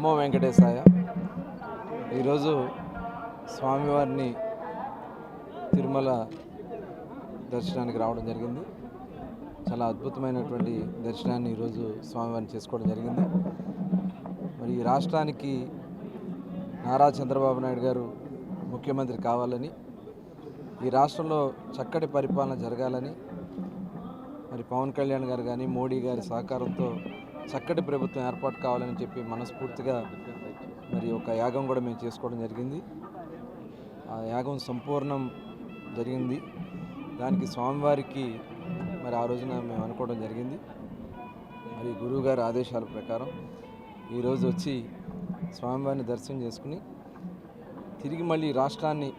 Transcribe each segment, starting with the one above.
నమో వెంకటేశాయ. ఈరోజు స్వామివారిని తిరుమల దర్శనానికి రావడం జరిగింది. చాలా అద్భుతమైనటువంటి దర్శనాన్ని ఈరోజు స్వామివారిని చేసుకోవడం జరిగింది. మరి ఈ రాష్ట్రానికి నారా చంద్రబాబు నాయుడు గారు ముఖ్యమంత్రి కావాలని, ఈ రాష్ట్రంలో చక్కటి పరిపాలన జరగాలని, మరి పవన్ కళ్యాణ్ గారు కానీ మోడీ గారి సహకారంతో చక్కటి ప్రభుత్వం ఏర్పాటు కావాలని చెప్పి మనస్ఫూర్తిగా మరి ఒక యాగం కూడా మేము చేసుకోవడం జరిగింది. ఆ యాగం సంపూర్ణం జరిగింది. దానికి స్వామివారికి మరి ఆ రోజున మేము అనుకోవడం జరిగింది. మరి గురువుగారి ఆదేశాల ప్రకారం ఈరోజు వచ్చి స్వామివారిని దర్శనం చేసుకుని తిరిగి మళ్ళీ రాష్ట్రాన్ని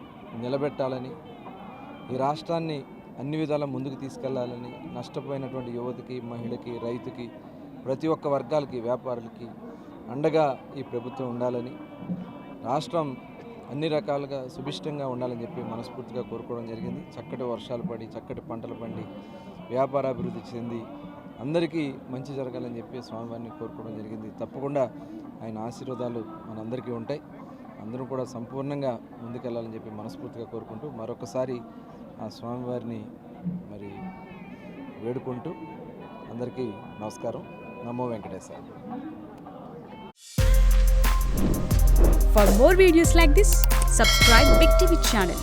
నిలబెట్టాలని, ఈ రాష్ట్రాన్ని అన్ని విధాల ముందుకు తీసుకెళ్లాలని, నష్టపోయినటువంటి యువతకి, మహిళకి, రైతుకి, ప్రతి ఒక్క వర్గాలకి, వ్యాపారులకి అండగా ఈ ప్రభుత్వం ఉండాలని, రాష్ట్రం అన్ని రకాలుగా సుభిష్టంగా ఉండాలని చెప్పి మనస్ఫూర్తిగా కోరుకోవడం జరిగింది. చక్కటి వర్షాలు పడి, చక్కటి పంటలు పండి, వ్యాపారాభివృద్ధి చెంది అందరికీ మంచి జరగాలని చెప్పి స్వామివారిని కోరుకోవడం జరిగింది. తప్పకుండా ఆయన ఆశీర్వాదాలు మనందరికీ ఉంటాయి. అందరూ కూడా సంపూర్ణంగా ముందుకెళ్లాలని చెప్పి మనస్ఫూర్తిగా కోరుకుంటూ మరొకసారి ఆ స్వామివారిని మరి వేడుకుంటూ అందరికీ నమస్కారం. నమో వెంకటేశాయ. For more videos like this, subscribe Big TV channel.